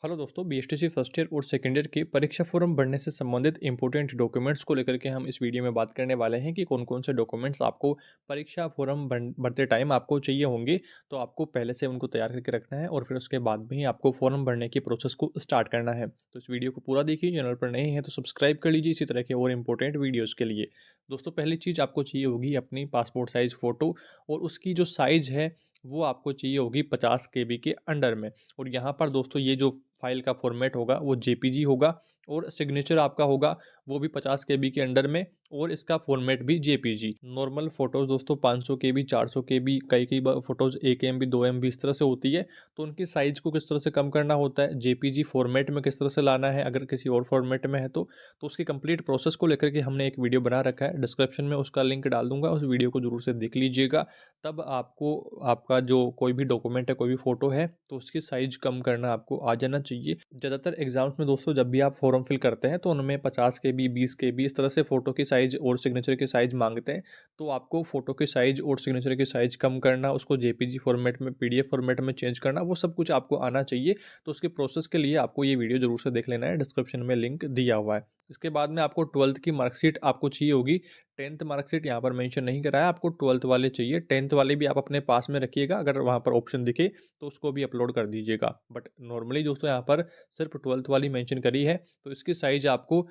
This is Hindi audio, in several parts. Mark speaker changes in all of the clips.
Speaker 1: हेलो दोस्तों, बीएसटीसी फर्स्ट ईयर और सेकंड ईयर के परीक्षा फॉर्म भरने से संबंधित इंपॉर्टेंट डॉक्यूमेंट्स को लेकर के हम इस वीडियो में बात करने वाले हैं कि कौन कौन से डॉक्यूमेंट्स आपको परीक्षा फॉर्म भरते टाइम आपको चाहिए होंगे। तो आपको पहले से उनको तैयार करके रखना है और फिर उसके बाद में ही आपको फॉर्म भरने की प्रोसेस को स्टार्ट करना है। तो इस वीडियो को पूरा देखिए, चैनल पर नए हैं तो सब्सक्राइब कर लीजिए इसी तरह के और इंपॉर्टेंट वीडियोज़ के लिए। दोस्तों, पहली चीज़ आपको चाहिए होगी अपनी पासपोर्ट साइज़ फ़ोटो, और उसकी जो साइज़ है वो आपको चाहिए होगी 50 केबी के अंडर में। और यहाँ पर दोस्तों ये जो फाइल का फॉर्मेट होगा वो जेपीजी होगा, और सिग्नेचर आपका होगा वो भी 50 केबी के अंडर में, और इसका फॉर्मेट भी जेपीजी। नॉर्मल फ़ोटोज़ दोस्तों 500 केबी, 400 केबी, कई कई फ़ोटोज़ 1 एमबी, 2 एमबी इस तरह से होती है। तो उनकी साइज़ को किस तरह से कम करना होता है, जेपीजी फॉर्मेट में किस तरह से लाना है अगर किसी और फॉर्मेट में है तो उसकी कंप्लीट प्रोसेस को लेकर के हमने एक वीडियो बना रखा है। डिस्क्रिप्शन में उसका लिंक डाल दूँगा, उस वीडियो को ज़रूर से देख लीजिएगा। तब आपको आपका जो कोई भी डॉक्यूमेंट है, कोई भी फ़ोटो है, तो उसकी साइज़ कम करना आपको आ जाना चाहिए। ज़्यादातर एग्ज़ाम्स में दोस्तों जब भी आप फॉर्म फिल करते हैं तो उनमें 50 केबी, 20 केबी इस तरह से फ़ोटो की साइज़ और सिग्नेचर की साइज़ माँगते हैं। तो आपको फ़ोटो की साइज़ और सिग्नेचर की साइज़ कम करना, उसको जेपीजी फ़ॉर्मेट में, पीडीएफ फ़ॉर्मेट में चेंज करना, वो सब कुछ आपको आना चाहिए। तो उसके प्रोसेस के लिए आपको ये वीडियो ज़रूर से देख लेना है, डिस्क्रिप्शन में लिंक दिया हुआ है। इसके बाद में आपको 12th की मार्कशीट आपको चाहिए होगी। 10th मार्कशीट यहाँ पर मेंशन नहीं करा है, आपको 12th वाले चाहिए। 10th वाले भी आप अपने पास में रखिएगा, अगर वहाँ पर ऑप्शन दिखे तो उसको भी अपलोड कर दीजिएगा। बट नॉर्मली दोस्तों यहाँ पर सिर्फ 12th वाली मेंशन करी है। तो इसकी साइज़ आपको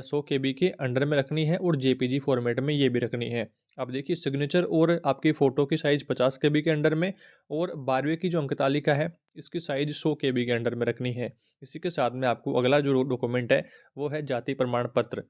Speaker 1: 100 केबी के अंडर में रखनी है और जेपीजी फॉर्मेट में ये भी रखनी है। अब देखिए, सिग्नेचर और आपकी फ़ोटो की साइज़ 50 केबी के अंडर में, और 12वीं की जो अंकतालिका है इसकी साइज़ 100 केबी के अंडर में रखनी है। इसी के साथ में आपको अगला जो डॉक्यूमेंट है वो है जाति प्रमाण पत्र।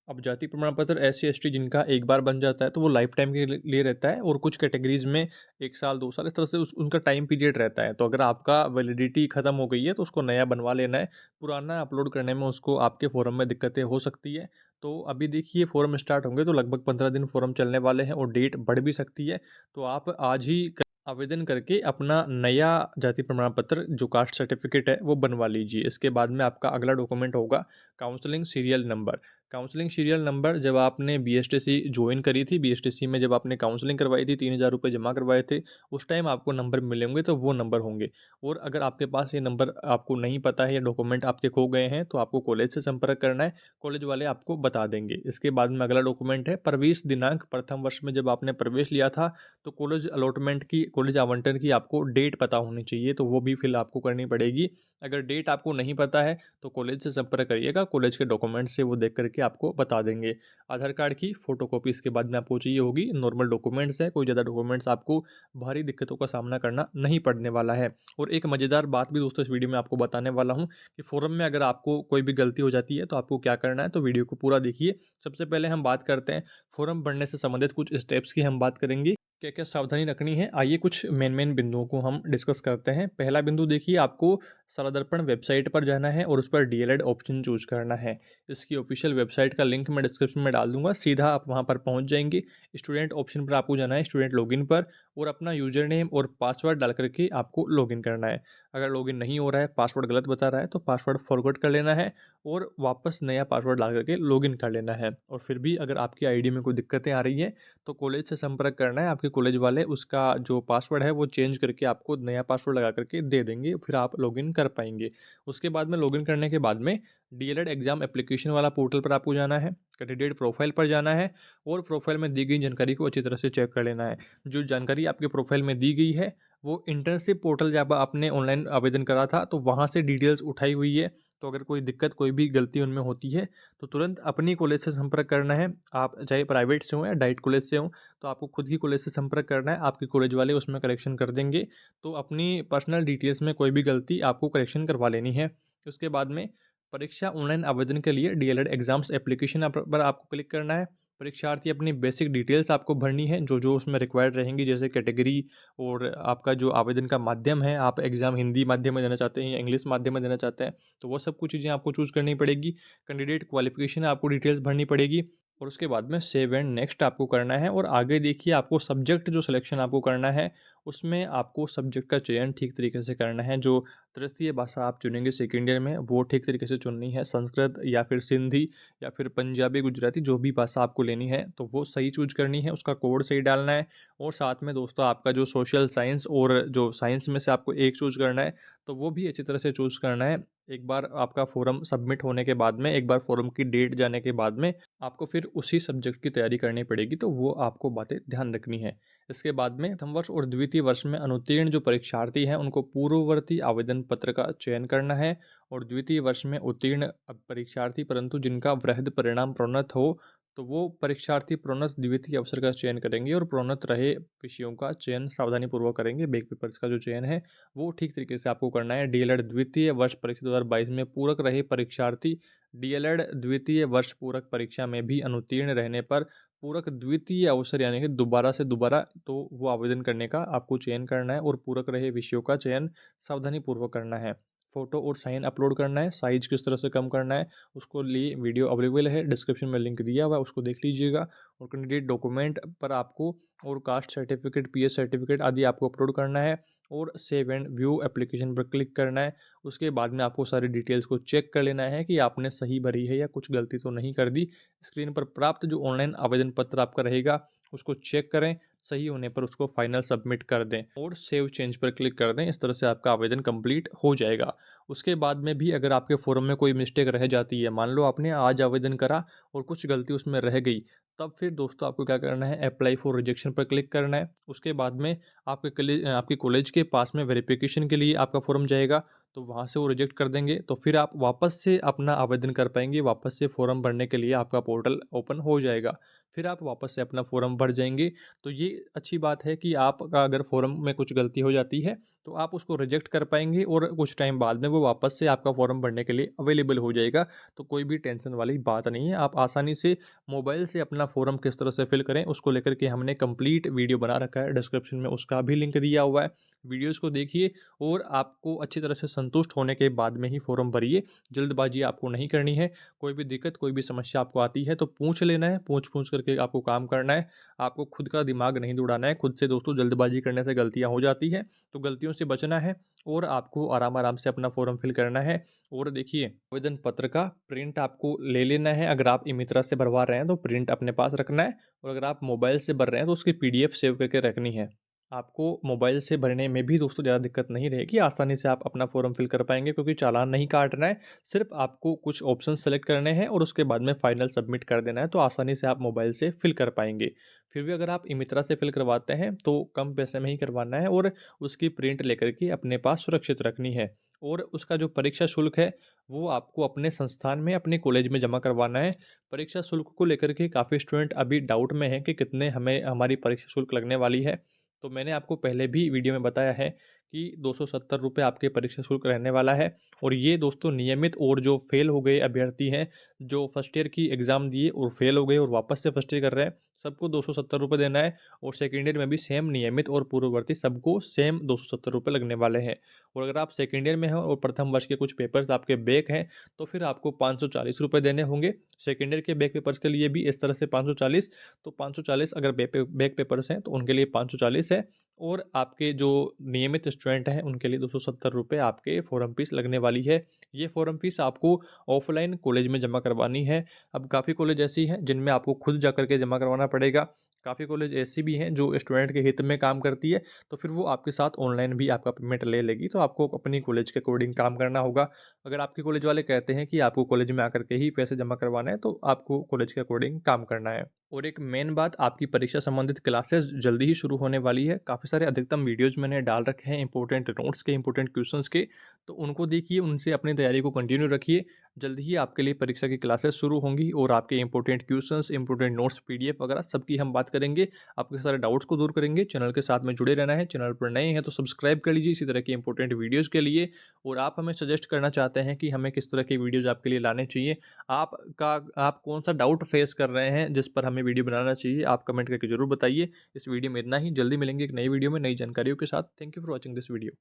Speaker 1: अब जाति प्रमाण पत्र एससी-एसटी जिनका एक बार बन जाता है तो वो लाइफ टाइम के लिए रहता है, और कुछ कैटेगरीज़ में 1 साल, 2 साल इस तरह से उस उनका टाइम पीरियड रहता है। तो अगर आपका वैलिडिटी ख़त्म हो गई है तो उसको नया बनवा लेना है। पुराना अपलोड करने में उसको आपके फ़ोरम में दिक्कतें हो सकती है। तो अभी देखिए, फ़ोरम स्टार्ट होंगे तो लगभग 15 दिन फ़ोरम चलने वाले हैं और डेट बढ़ भी सकती है। तो आप आज ही आवेदन करके अपना नया जाति प्रमाण पत्र जो कास्ट सर्टिफ़िकेट है वो बनवा लीजिए। इसके बाद में आपका अगला डॉक्यूमेंट होगा counselling serial number. Counselling serial number जब आपने बीएसटीसी जॉइन करी थी, बीएसटीसी में जब आपने काउंसलिंग करवाई थी, 3000 रुपये जमा करवाए थे, उस टाइम आपको नंबर मिले होंगे तो वो नंबर होंगे। और अगर आपके पास ये नंबर आपको नहीं पता है या डॉक्यूमेंट आपके खो गए हैं तो आपको कॉलेज से संपर्क करना है, कॉलेज वाले आपको बता देंगे। इसके बाद में अगला डॉक्यूमेंट है प्रवेश दिनांक। प्रथम वर्ष में जब आपने प्रवेश लिया था तो कॉलेज अलॉटमेंट की, कॉलेज आवंटन की आपको डेट पता होनी चाहिए, तो वो भी फिल आपको करनी पड़ेगी। अगर डेट आपको नहीं पता है तो कॉलेज से संपर्क करिएगा, कॉलेज के डॉक्यूमेंट से वो देख करके आपको बता देंगे। आधार कार्ड की फ़ोटोकॉपी इसके बाद में आपको चाहिए होगी। नॉर्मल डॉक्यूमेंट्स है, कोई ज़्यादा डॉक्यूमेंट्स आपको भारी दिक्कतों का सामना करना नहीं पड़ने वाला है। और एक मज़ेदार बात भी दोस्तों इस वीडियो में आपको बताने वाला हूँ कि फ़ोरम में अगर आपको कोई भी गलती हो जाती है तो आपको क्या करना है, तो वीडियो को पूरा देखिए। सबसे पहले हम बात करते हैं फ़ोरम भरने से संबंधित कुछ स्टेप्स की हम बात करेंगे। क्या-क्या सावधानी रखनी है, आइए कुछ मेन बिंदुओं को हम डिस्कस करते हैं। पहला बिंदु देखिए, आपको सालादर्पण वेबसाइट पर जाना है और उस पर डीएलएड ऑप्शन चूज़ करना है। इसकी ऑफिशियल वेबसाइट का लिंक मैं डिस्क्रिप्शन में डाल दूँगा, सीधा आप वहाँ पर पहुँच जाएँगे। स्टूडेंट ऑप्शन पर आपको जाना है, स्टूडेंट लॉगिन पर, और अपना यूज़र नेम और पासवर्ड डाल कर के आपको लॉगिन करना है। अगर लॉगिन नहीं हो रहा है, पासवर्ड गलत बता रहा है, तो पासवर्ड फॉरगॉट कर लेना है और वापस नया पासवर्ड डाल कर के लॉगिन कर लेना है। और फिर भी अगर आपकी आईडी में कोई दिक्कतें आ रही हैं तो कॉलेज से संपर्क करना है। आपके कॉलेज वाले उसका जो पासवर्ड है वो चेंज करके आपको नया पासवर्ड लगा करके दे देंगे, फिर आप लॉगिन कर पाएंगे। उसके बाद में लॉगिन करने के बाद में डीएलएड एग्जाम एप्लीकेशन वाला पोर्टल पर आपको जाना है, कैंडिडेट प्रोफाइल पर जाना है, और प्रोफाइल में दी गई जानकारी को अच्छी तरह से चेक कर लेना है। जो जानकारी आपके प्रोफाइल में दी गई है वो इंटर्नशिप पोर्टल जब आपने ऑनलाइन आवेदन करा था तो वहाँ से डिटेल्स उठाई हुई है। तो अगर कोई दिक्कत, कोई भी गलती उनमें होती है तो तुरंत अपनी कॉलेज से संपर्क करना है। आप चाहे प्राइवेट से हों या डाइट कॉलेज से हों, तो आपको खुद ही कॉलेज से संपर्क करना है, आपके कॉलेज वाले उसमें करेक्शन कर देंगे। तो अपनी पर्सनल डिटेल्स में कोई भी गलती आपको करेक्शन करवा लेनी है। उसके बाद में परीक्षा ऑनलाइन आवेदन के लिए डीएलएड एग्जाम्स एप्लीकेशन पर आपको क्लिक करना है। परीक्षार्थी अपनी बेसिक डिटेल्स आपको भरनी है, जो जो उसमें रिक्वायर्ड रहेंगी, जैसे कैटेगरी और आपका जो आवेदन का माध्यम है, आप एग्ज़ाम हिंदी माध्यम में देना चाहते हैं या इंग्लिश माध्यम में देना चाहते हैं, तो वो सब कुछ चीज़ें आपको चूज़ करनी पड़ेगी। कैंडिडेट क्वालिफिकेशन आपको डिटेल्स भरनी पड़ेगी, और उसके बाद में सेव एंड नेक्स्ट आपको करना है। और आगे देखिए, आपको सब्जेक्ट जो सिलेक्शन आपको करना है उसमें आपको सब्जेक्ट का चयन ठीक तरीके से करना है। जो तृतीय भाषा आप चुनेंगे सेकेंड ईयर में वो ठीक तरीके से चुननी है, संस्कृत या फिर सिंधी या फिर पंजाबी, गुजराती, जो भी भाषा आपको लेनी है तो वो सही चूज करनी है, उसका कोड सही डालना है। और साथ में दोस्तों आपका जो सोशल साइंस और जो साइंस में से आपको एक चूज करना है, तो वो भी अच्छी तरह से चूज़ करना है। एक बार आपका फ़ोरम सबमिट होने के बाद में, एक बार फ़ोरम की डेट जाने के बाद में आपको फिर उसी सब्जेक्ट की तैयारी करनी पड़ेगी, तो वो आपको बातें ध्यान रखनी है। इसके बाद में प्रथम वर्ष और द्वितीय वर्ष में अनुत्तीर्ण जो परीक्षार्थी हैं, उनको पूर्ववर्ती आवेदन पत्र का चयन करना है और द्वितीय वर्ष में उत्तीर्ण परीक्षार्थी परंतु जिनका वृहद परिणाम प्रोन्नत हो, तो वो परीक्षार्थी प्रोन्नत द्वितीय अवसर का चयन करेंगे और प्रोन्नत रहे विषयों का चयन सावधानीपूर्वक करेंगे। बैक पेपर्स का जो चयन है, वो ठीक तरीके से आपको करना है। डीएलएड द्वितीय वर्ष परीक्षा 2022 में पूरक रहे परीक्षार्थी डीएलएड द्वितीय वर्ष पूरक परीक्षा में भी अनुत्तीर्ण रहने पर पूरक द्वितीय अवसर यानी कि दोबारा से दोबारा तो वो आवेदन करने का आपको चयन करना है और पूरक रहे विषयों का चयन सावधानीपूर्वक करना है। फ़ोटो और साइन अपलोड करना है, साइज़ किस तरह से कम करना है, उसको लिए वीडियो अवेलेबल है, डिस्क्रिप्शन में लिंक दिया हुआ है, उसको देख लीजिएगा। और कैंडिडेट डॉक्यूमेंट पर आपको और कास्ट सर्टिफिकेट, पीएच सर्टिफिकेट आदि आपको अपलोड करना है और सेव एंड व्यू एप्लीकेशन पर क्लिक करना है। उसके बाद में आपको सारी डिटेल्स को चेक कर लेना है कि आपने सही भरी है या कुछ गलती तो नहीं कर दी। स्क्रीन पर प्राप्त जो ऑनलाइन आवेदन पत्र आपका रहेगा, उसको चेक करें, सही होने पर उसको फाइनल सबमिट कर दें और सेव चेंज पर क्लिक कर दें। इस तरह से आपका आवेदन कंप्लीट हो जाएगा। उसके बाद में भी अगर आपके फॉर्म में कोई मिस्टेक रह जाती है, मान लो आपने आज आवेदन करा और कुछ गलती उसमें रह गई, तब फिर दोस्तों आपको क्या करना है, अप्लाई फॉर रिजेक्शन पर क्लिक करना है। उसके बाद में आपके कॉलेज के पास में वेरिफिकेशन के लिए आपका फॉर्म जाएगा, तो वहाँ से वो रिजेक्ट कर देंगे, तो फिर आप वापस से अपना आवेदन कर पाएंगे। वापस से फॉर्म भरने के लिए आपका पोर्टल ओपन हो जाएगा, फिर आप वापस से अपना फॉर्म भर जाएंगे। तो ये अच्छी बात है कि आपका अगर फॉर्म में कुछ गलती हो जाती है तो आप उसको रिजेक्ट कर पाएंगे और कुछ टाइम बाद में वो वापस से आपका फॉर्म भरने के लिए अवेलेबल हो जाएगा। तो कोई भी टेंशन वाली बात नहीं है, आप आसानी से मोबाइल से अपना फॉर्म किस तरह से फिल करें उसको लेकर के हमने कंप्लीट वीडियो बना रखा है, डिस्क्रिप्शन में उसका भी लिंक दिया हुआ है। वीडियोज़ को देखिए और आपको अच्छी तरह से संतुष्ट होने के बाद में ही फॉर्म भरिए। जल्दबाजी आपको नहीं करनी है। कोई भी दिक्कत, कोई भी समस्या आपको आती है तो पूछ लेना है, पूछ करके आपको काम करना है। आपको खुद का दिमाग नहीं दौड़ाना है। खुद से दोस्तों जल्दबाजी करने से गलतियाँ हो जाती हैं, तो गलतियों से बचना है और आपको आराम-आराम से अपना फॉर्म फिल करना है। और देखिए, आवेदन पत्र का प्रिंट आपको ले लेना है। अगर आप ई-मित्रा से भरवा रहे हैं तो प्रिंट अपने पास रखना है और अगर आप मोबाइल से भर रहे हैं तो उसकी पीडीएफ सेव करके रखनी है। आपको मोबाइल से भरने में भी दोस्तों ज़्यादा दिक्कत नहीं रहेगी, आसानी से आप अपना फॉर्म फिल कर पाएँगे क्योंकि चालान नहीं काटना है, सिर्फ़ आपको कुछ ऑप्शन सेलेक्ट करने हैं और उसके बाद में फाइनल सबमिट कर देना है, तो आसानी से आप मोबाइल से फिल कर पाएँगे। फिर भी अगर आप ई-मित्रा से फिल करवाते हैं तो कम पैसे में ही करवाना है और उसकी प्रिंट लेकर के अपने पास सुरक्षित रखनी है। और उसका जो परीक्षा शुल्क है, वो आपको अपने संस्थान में, अपने कॉलेज में जमा करवाना है। परीक्षा शुल्क को लेकर के काफ़ी स्टूडेंट अभी डाउट में हैं कि कितने हमें हमारी परीक्षा शुल्क लगने वाली है। तो मैंने आपको पहले भी वीडियो में बताया है कि ₹270 आपके परीक्षा शुल्क रहने वाला है और ये दोस्तों नियमित और जो फ़ेल हो गए अभ्यर्थी हैं, जो फर्स्ट ईयर की एग्ज़ाम दिए और फ़ेल हो गए और वापस से फर्स्ट ईयर कर रहे हैं, सबको ₹270 देना है और सेकंड ईयर में भी सेम नियमित और पूर्ववर्ती सबको सेम ₹270 लगने वाले हैं। और अगर आप सेकंड ईयर में हैं और प्रथम वर्ष के कुछ पेपर्स आपके बैक हैं, तो फिर आपको ₹540 देने होंगे। सेकंड ईयर के बैक पेपर्स के लिए भी इस तरह से 540, तो 540 अगर बैक पेपर्स हैं तो उनके लिए 540 है और आपके जो नियमित स्टूडेंट हैं उनके लिए ₹270 आपके फॉर्म फीस लगने वाली है। ये फॉर्म फीस आपको ऑफलाइन कॉलेज में जमा करवानी है। अब काफ़ी कॉलेज ऐसी हैं जिनमें आपको खुद जा करके जमा करवाना पड़ेगा। काफ़ी कॉलेज ऐसी भी हैं जो स्टूडेंट के हित में काम करती है, तो फिर वो आपके साथ ऑनलाइन भी आपका पेमेंट ले लेगी, तो आपको अपनी कॉलेज के अकॉर्डिंग काम करना होगा। अगर आपके कॉलेज वाले कहते हैं कि आपको कॉलेज में आकर के ही पैसे जमा करवाना है, तो आपको कॉलेज के अकॉर्डिंग काम करना है। और एक मेन बात, आपकी परीक्षा संबंधित क्लासेस जल्दी ही शुरू होने वाली है। काफ़ी सारे अधिकतम वीडियोज़ मैंने डाल रखे हैं इंपॉर्टेंट नोट्स के, इंपॉर्टेंट क्वेश्चंस के, तो उनको देखिए, उनसे अपनी तैयारी को कंटिन्यू रखिए। जल्द ही आपके लिए परीक्षा की क्लासेस शुरू होंगी और आपके important questions, important notes, PDF वगैरह सबकी हम बात करेंगे। आपके सारे डाउट्स को दूर करेंगे। चैनल के साथ में जुड़े रहना है। चैनल पर नए हैं तो सब्सक्राइब कर लीजिए इसी तरह की इंपॉर्टेंट वीडियोज़ के लिए। और आप हमें सजेस्ट करना चाहते हैं कि हमें किस तरह की वीडियोज़ आपके लिए लाने चाहिए, आपका आप कौन-सा डाउट फेस कर रहे हैं जिस पर हमें वीडियो बनाना चाहिए, आप कमेंट करके ज़रूर बताइए। इस वीडियो में इतना ही, जल्दी मिलेंगे एक नई वीडियो में नई जानकारियों के साथ। Thank you for watching this video.